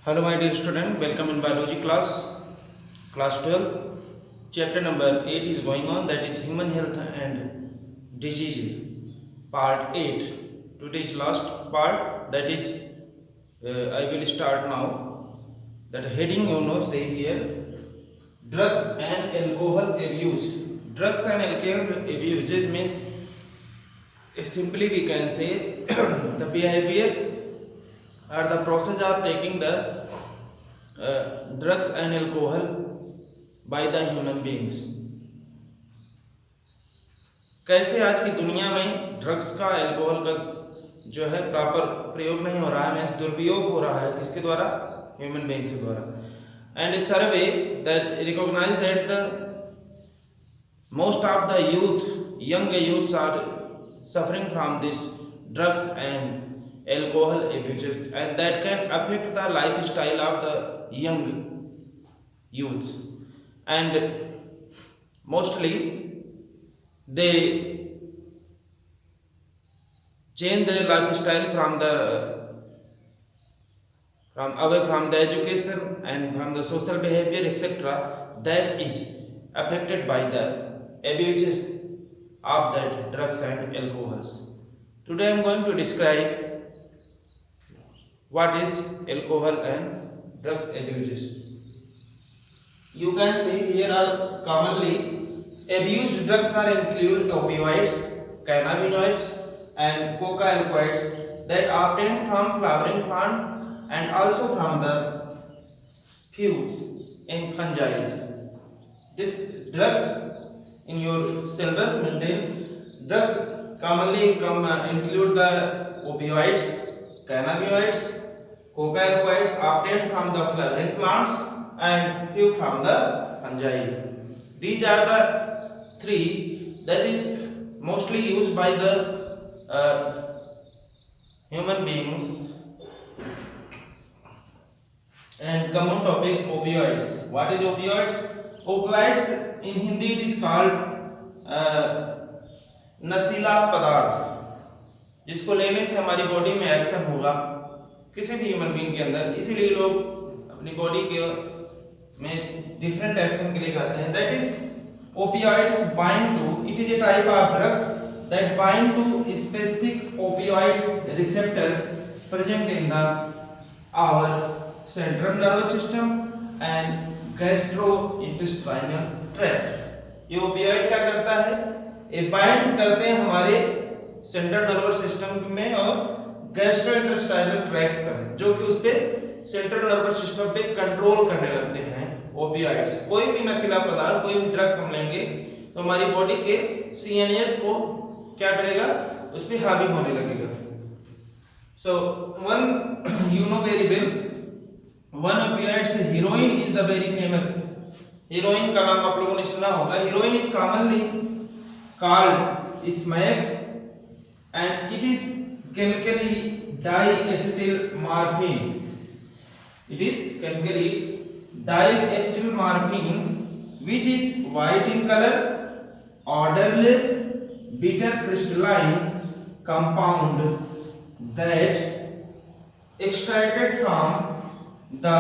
Hello my dear student, welcome in biology class 12. Chapter number 8 is going on, that is human health and disease, part 8. Today's last part, that is I will start now. That heading say here, drugs and alcohol abuse. Drugs and alcohol abuse means simply we can say the behavior or the process of taking the drugs and alcohol by the human beings. कैसे आज की दुनिया में drugs का alcohol का जो है proper प्रयोग नहीं हो रहा है, मीन्स दुरुपयोग हो रहा है, किसके द्वारा? ह्यूमन बींग्स के द्वारा. And survey that recognise that the most of the youth, young youths are suffering from this drugs and alcohol abuses, and that can affect the lifestyle of the young youths, and mostly they change their lifestyle from away from the education and from the social behavior etc. that is affected by the abuses of that drugs and alcohols. Today I am going to describe what is alcohol and drugs abuses. You can see here are commonly abused drugs are include opioids, cannabinoids and coca alkaloids that are obtained from flowering plant and also from the food and fungi. This drugs in your syllabus maintain drugs commonly include the opioids, cannabinoids, coca alkaloids obtained from the flowering plants and few from the fungi. These are the three that is mostly used by the human beings. And common topic, opioids. What is opioids? Opioids in Hindi it is called नशीला पदार्थ, जिसको लेने से हमारी body में action होगा किसी भी ह्यूमन बीइंग के अंदर, इसीलिए लोग अपनी बॉडी के में डिफरेंट एक्शन के लिए खाते हैं. That is opioids bind to, it is a type of drugs that bind to specific opioids receptors present in the our central nervous system and gastrointestinal tract. ये ओपियोइड क्या करता है? ये बाइंड्स करते हैं हमारे सेंट्रल नर्वस सिस्टम में और गैस्ट्रोइंटेस्टाइनल ट्रैक्ट पर, जो कि उस पे सेंट्रल नर्वस सिस्टम पे कंट्रोल करने लगते हैं ओपियोइड्स. कोई भी नशीला पदार्थ, कोई भी ड्रग्स हम लेंगे तो हमारी बॉडी के सीएनएस को क्या करेगा? उस पे हावी होने लगेगा. So one you know very well, one opioids heroin is the very famous. heroin का नाम आप लोगों ने सुना होगा. heroin is commonly called smacks and it is chemically diacetyl morphine. It is chemically diacetyl morphine which is white in color, odorless, bitter crystalline compound that extracted from the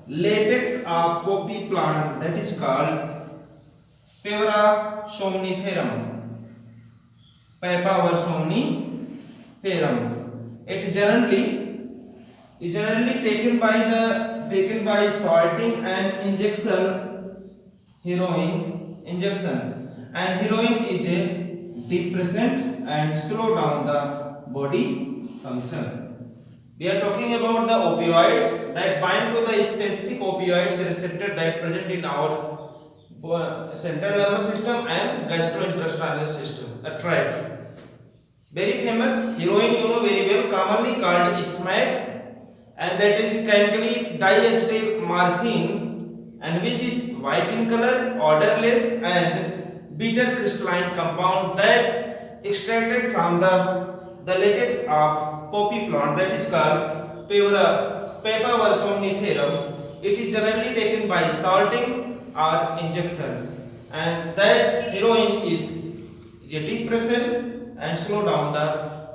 latex of poppy plant that is called Peppera somniferum. Peppera somniferum. It is generally taken by salting and injection heroin injection, and heroin is a depressant and slow down the body function. We are talking about the opioids that bind to the specific opioids receptor that present in our central nervous system and gastrointestinal system, a tract. Very famous heroin, you know very well, commonly called smack, and that is chemically diacetyl morphine, and which is white in color, odorless, and bitter crystalline compound that extracted from the latex of poppy plant that is called Peppera somniferum. It is generally taken by salting or injection, and that heroin is a depressant and slow down the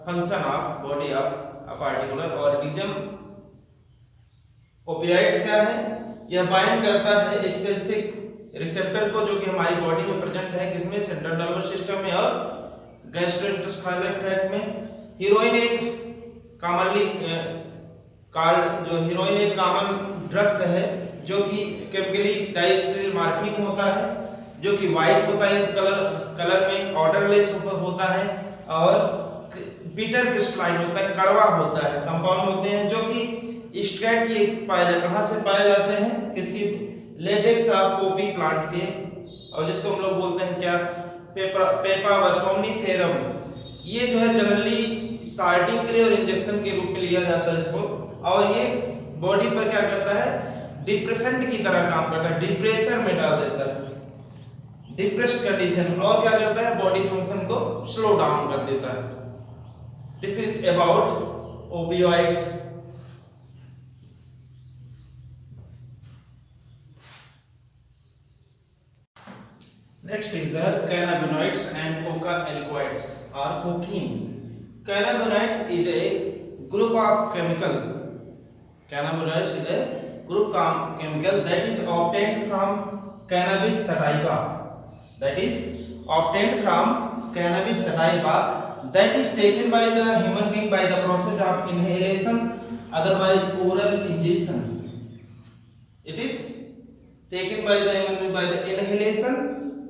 function of body of a particular organism opioids क्या है? यह bind करता है specific receptor को जो कि हमारी body में प्रेजेंट है, किसमें? सेंट्रल नर्वस सिस्टम में और गैस्ट्रोइंटेस्टाइनल ट्रैक्ट में। हीरोइन एक कॉमनली कॉल्ड जो हीरोइन एक कॉमन ड्रग्स है जो कि केमिकली डाइस्टिल मॉर्फिन होता है, जो कि व्हाइट होता है कलर में, ऑर्डरलेस होता है और बिटर क्रिस्टलाइन होता है, कड़वा होता है, कंपाउंड होते हैं जो कि स्ट्रेट की पाए जाते, कहां से पाए जाते हैं? किसकी? लेटेक्स ऑफ पोपी प्लांट के, और जिसको हम लोग बोलते हैं क्या? पेपावर सोमनीफेरम। ये जो है जनरली स्टार्टिंग के लिए और इंजेक्शन के रूप में लिया जाता है इसको, और ये बॉडी पर क्या करता है? डिप्रेसेंट की तरह काम करता है, डिप्रेशन में डाल देता है, डिप्रेस्ड कंडीशन, और क्या करता है? बॉडी फंक्शन को स्लो डाउन कर देता है। This is about opioids. Next is the cannabinoids and coca-alkaloids or cocaine. Cannabinoids is a group of chemical. Cannabinoids is a group of chemical that is obtained from cannabis sativa. That is obtained from cannabis sativa that is taken by the human being by the process of inhalation, otherwise oral ingestion. It is taken by the human being by the inhalation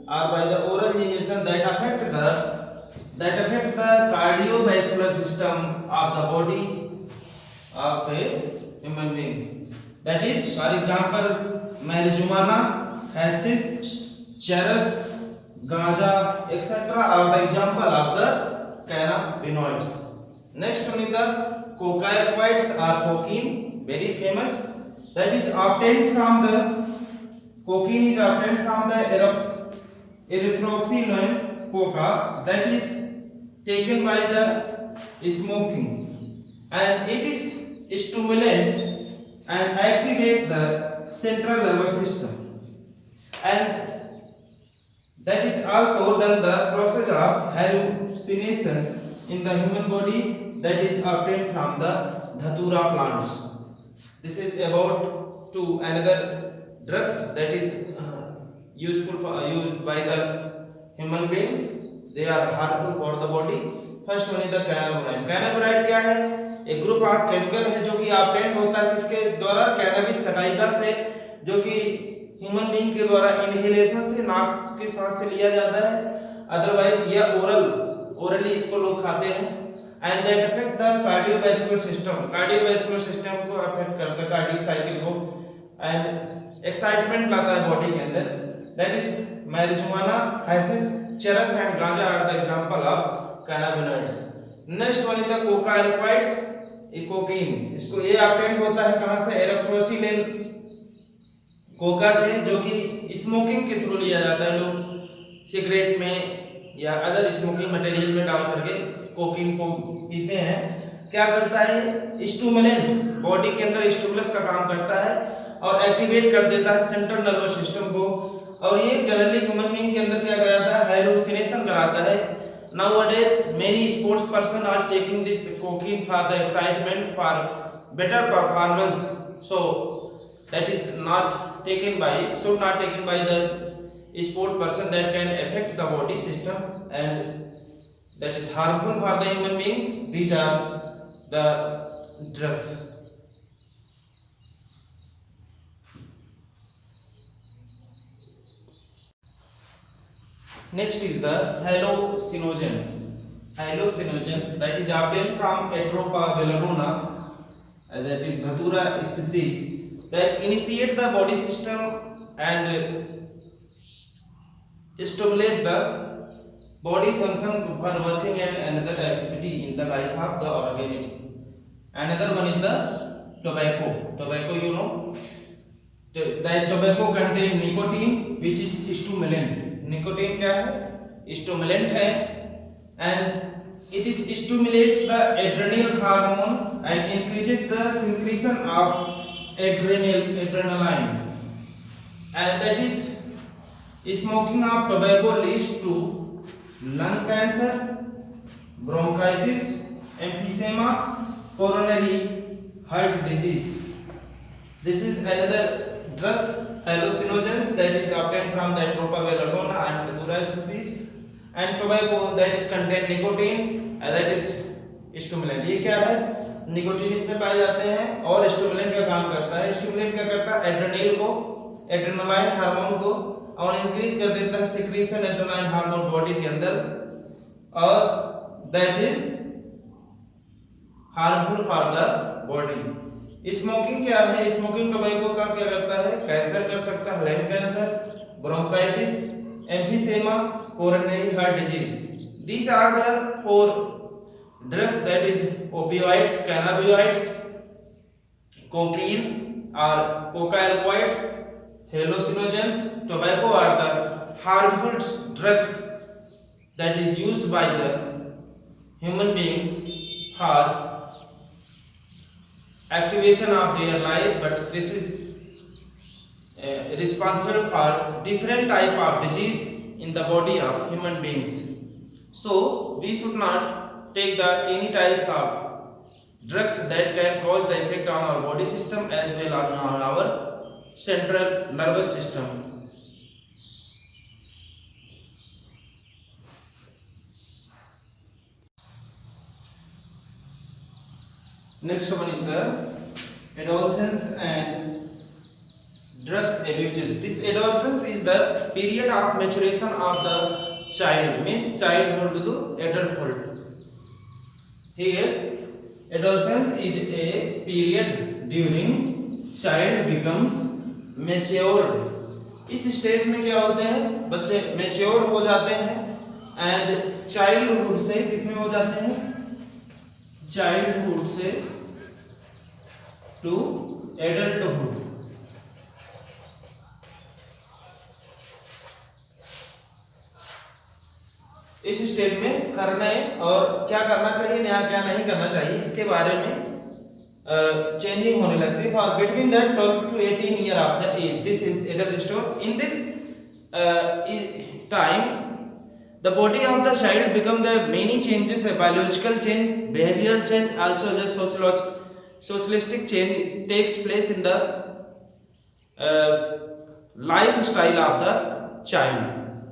or by the oral ingestion that affect the cardiovascular system of the body of a human beings. That is, for example, marijuana, hashish, charas, ganja, etc. are the example of the cannabinoids. Next one is the coca-alkaloids or cocaine, very famous. That is obtained from the cocaine is obtained from the erythroxylone coca that is taken by the smoking, and it is stimulant and activate the central nervous system, and that is also done the process of hallucination in the human body that is obtained from the dhatura plants. This is about to another drugs that is useful for used by the human beings. They are harmful for the body. First one is the cannabinoid. Cannabinoid क्या है? एक group of chemical है जो कि obtain होता है किसके द्वारा? कैनबिस सटाइवा से, जो कि ह्यूमन बीइंग के द्वारा इनहेलेशन से, नाक के सांस से लिया जाता है, अदरवाइज या ओरली इसको लोग खाते हैं। And that affect the cardiovascular system, cardiovascular system को अफेक्ट करता है, कार्डियक साइकिल को, एंड एक्साइटमेंट लाता है बॉडी के अंदर। That is marijuana, hashish, charas and ganja are the example of cannabinoids. Next one is the coca-alkaloids, cocaine. इसको ये obtained होता है कहाँ से? एरिथ्रोसिलेन कोका से, जो कि स्मोकिंग के थ्रू लिया जाता है। लोग सिगरेट में या अदर स्मोकिंग मटेरियल में डाल करके कोकीन को पीते हैं। क्या करता है? स्टिमुलेंट, बॉडी के अंदर स्टिमुलस का काम करता है और एक्टिवेट कर देता है सेंट्रल नर्वस सिस्टम को, और ये जनरली ह्यूमन बीइंग के अंदर क्या कराता है? हैलुसिनेशन कराता है। Nowadays many sports person are taking this cocaine for the excitement, for better performance, so that is not taken by, should not taken by the sport person, that can affect the body system and that is harmful for the human beings. These are the drugs. Next is the hallucinogen. Hallucinogens, that is obtained from Atropa velaruna, that is Dhatura species, that initiate the body system and stimulate the body function for working and another activity in the life of the organism. Another one is the tobacco. Tobacco, you know, that tobacco contain nicotine which is stimulant. Nicotine क्या है? Stimulant है, and it is stimulates the adrenal hormone and increases the secretion of adrenaline, and that is smoking of tobacco leads to lung cancer, bronchitis, emphysema, coronary heart disease. This is another drugs hallucinogens that is obtained from the tropicana and datura species, and tobacco that is contain nicotine that is stimulant. ये क्या है? Nicotine इसमें पाए जाते हैं और stimulant का काम करता है. स्टिमुलेंट क्या करता है? एड्रेनल को, एड्रेनालाइन हार्मोन को और इंक्रीज कर देता है सिक्रीशन एड्रेनालाइन हार्मोन बॉडी के अंदर, और that is harmful for the body. Smoking क्या है? स्मोकिंग टोबैको का क्या करता है? कैंसर कर सकता है, lung cancer, bronchitis, emphysema, coronary heart disease. These are the four drugs, that is opioids, cannabinoids, cocaine or coca alkaloids, hallucinogens, tobacco are the harmful drugs that is used by the human beings for activation of their life, but this is responsible for different type of disease in the body of human beings. So we should not take the any types of drugs that can cause the effect on our body system as well as on our central nervous system. Next one is the adolescence and drugs abuses. This adolescence is the period of maturation of the child, means childhood to adulthood. Here adolescence is a period during child becomes matured. इस stage में क्या होते हैं? बच्चे mature हो जाते हैं and childhood से किसमें हो जाते हैं? चाइल्डहुड से टू एडल्टहुड. इस स्टेज में करना है और क्या करना चाहिए या क्या नहीं करना चाहिए इसके बारे में चेंजिंग होने लगती है. For between that 12 to 18 year of the age this adult stage. In this time the body of the child become the many changes, a biological change, behavioral change, also the socialistic change takes place in the lifestyle of the child,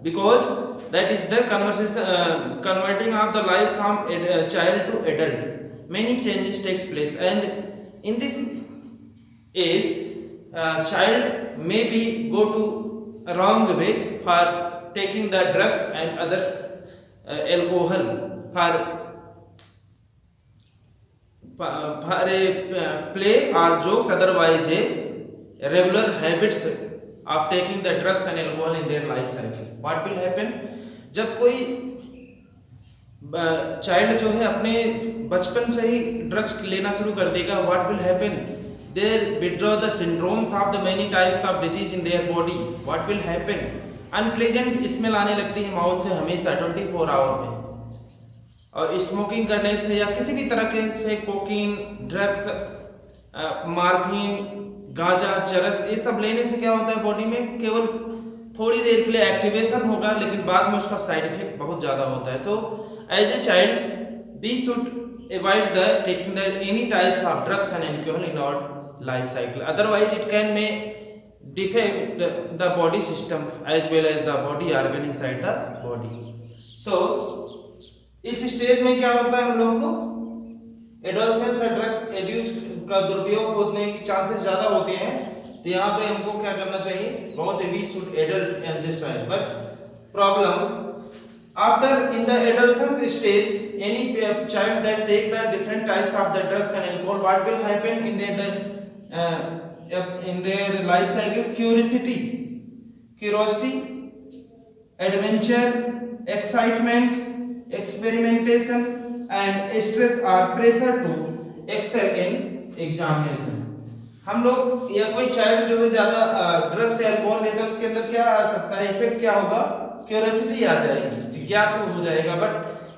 because that is the converting of the life from child to adult. Many changes takes place, and in this age child may be go to a wrong way for taking the drugs and others alcohol for a play or jokes, otherwise a regular habits of taking the drugs and alcohol in their life cycle. What will happen? जब कोई child जो है अपने बचपन से ही drugs लेना शुरू कर देगा, what will happen? They withdraw the syndromes of the many types of disease in their body. What will happen? Unpleasant smell आने लगती है माउथ से हमेशा 24 आवर में. और स्मोकिंग करने से या किसी भी तरह के से कोकीन, ड्रग्स, मार्फिन, गांजा, चरस, ये सब लेने से क्या होता है? बॉडी में केवल थोड़ी देर के लिए एक्टिवेशन होगा, लेकिन बाद में उसका साइड इफेक्ट बहुत ज़्यादा होता है. तो as a child we should avoid the taking the any types of drugs and alcohol in our life cycle, otherwise it can may defect the body system as well as the body organ inside the body. So इस stage में क्या होता है? हम लोग को adolescence और drug abuse का दुरुपयोग होने की चांसेस ज्यादा होते हैं. तो यहाँ पे हमको क्या करना चाहिए? बहुत we should adult in this time. But problem after in the adolescence stage any child that take the different types of the drugs and alcohol, what will happen in their life cycle? Curiosity, adventure, excitement, experimentation and stress or pressure to excel in examination. हम लोग या कोई child जो है ज्यादा drugs या alcohol लेता है, उसके अंदर क्या आ सकता है? इफेक्ट क्या होगा? क्यूरियोसिटी आ जाएगी, जिज्ञासु हो जाएगा, but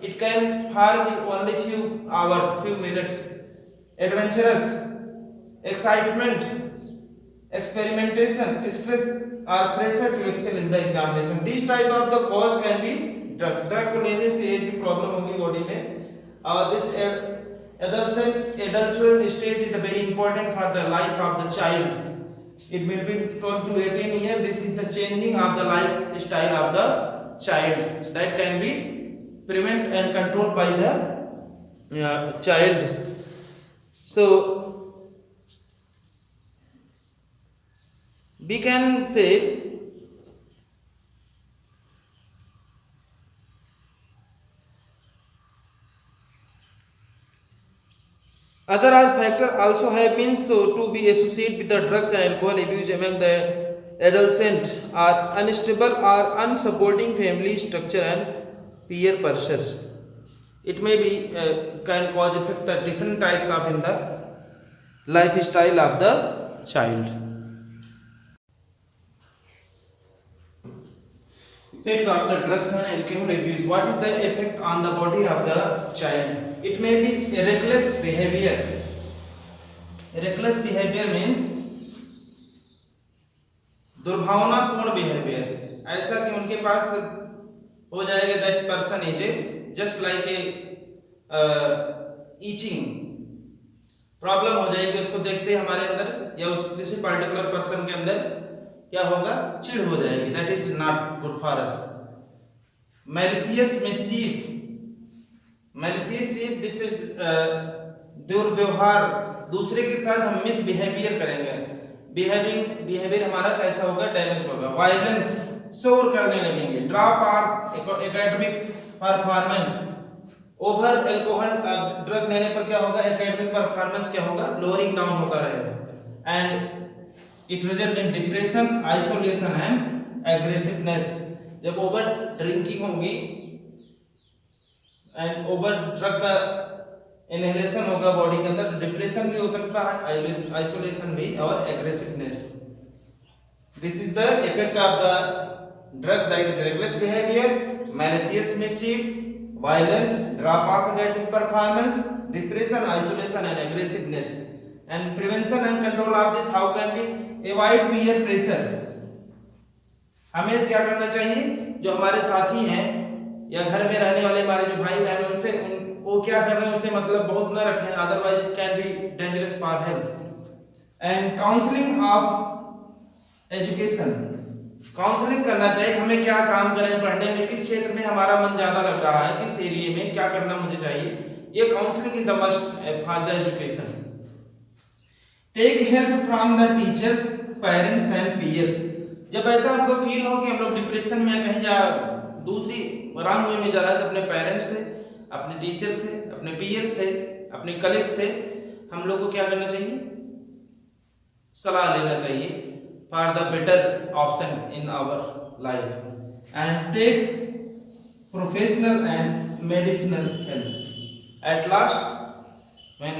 it can for only few hours, few minutes. Adventurous, excitement, experimentation, stress or pressure to excel in the examination. These type of the cause can be drug को लेने से एक भी प्रॉब्लम होगी बॉडी में. और this Adolescent stage is very important for the life of the child. It will be 12 to 18 years. This is the changing of the lifestyle of the child that can be prevented and controlled by the child. So we can say other factor also have been so to be associated with the drugs and alcohol abuse among the adolescent are unstable or unsupporting family structure and peer pressures. It may be can cause effect the different types of in the lifestyle of the child. Effect of the drugs and alcohol abuse. What is the effect on the body of the child? It may be reckless behavior. Reckless behavior means दुर्भावनापूर्ण behaviour, ऐसा कि उनके पास हो जाएगा that person is just like a itching problem हो जाएगी उसको देखते हमारे अंदर या उस किसी पर्टिकुलर पर्सन के अंदर क्या होगा, चिढ़ हो जाएगी. That is not good for us. Malicious mischief, malicious this is दुर्व्यवहार, दूसरे के साथ हम मिसबिहेवियर करेंगे, बिहेवियर हमारा कैसा होगा, डैमेज होगा. वायलेंस, शोर करने लगेंगे. Drop or academic performance, over alcohol drug लेने पर क्या होगा, एकेडमिक परफॉर्मेंस क्या होगा, लोअरिंग डाउन होता रहेगा. And it result in depression, isolation and aggressiveness. जब ओवर ड्रिंकिंग होगी एंड ओवर ड्रग का इनहेलेशन होगा बॉडी के अंदर, डिप्रेशन भी हो सकता है, आइसोलेशन भी और aggressiveness. This is the effect of the drugs, that is reckless behaviour, malicious mischief, violence, drop off academic performance, depression, isolation and aggressiveness. And prevention and control of this, how can we avoid peer pressure? हमें क्या करना चाहिए, जो हमारे साथी हैं या घर में रहने वाले हमारे जो भाई बहन उनसे वो क्या कर रहे हैं उससे मतलब बहुत न रखें, otherwise it can be dangerous for health. And counselling of education, counselling करना चाहिए हमें, क्या काम करें पढ़ने में, किस क्षेत्र में हमारा मन ज्यादा लग रहा है, किस एरिया में क्या करना मुझे चाहिए. ये counselling is the must for the education. Take help from the teachers, parents and peers. जब ऐसा आपको फील हो कि हम लोग डिप्रेशन में कहीं जा दूसरी रंग में जा रहा है, तो अपने पेरेंट्स से, अपने टीचर से, अपने पीयर से, अपने कलीग से हम लोग को क्या करना चाहिए, सलाह लेना चाहिए for the better option in our life. And take professional and medicinal help. At last, when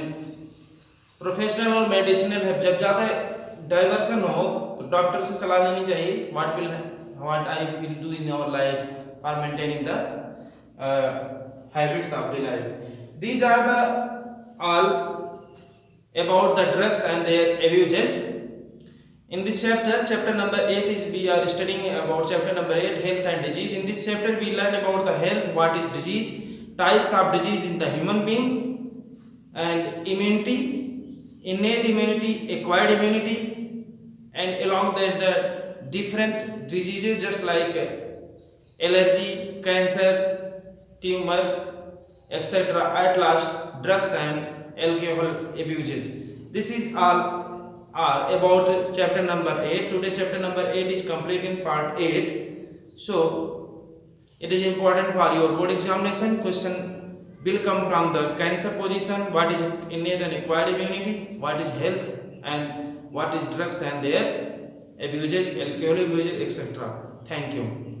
professional और medicinal help, जब ज़्यादा diversion हो तो डॉक्टर से सलाह लेनी चाहिए. What I will do in our life for maintaining the habits of the life. These are the all about the drugs and their abuses. In this chapter number 8 is we are studying about chapter number 8, health and disease. In this chapter we learn about the health, what is disease, types of disease in the human being, and immunity, innate immunity, acquired immunity, and along that the different diseases just like allergy, cancer, tumor, etc. At last, drugs and alcohol abuses. This is all are about chapter number 8. Today chapter number 8 is complete in part 8. So it is important for your board examination. Question will come from the cancer position, what is innate and acquired immunity, what is health, and what is drugs and their abuses, alcohol abuses, etc. Thank you.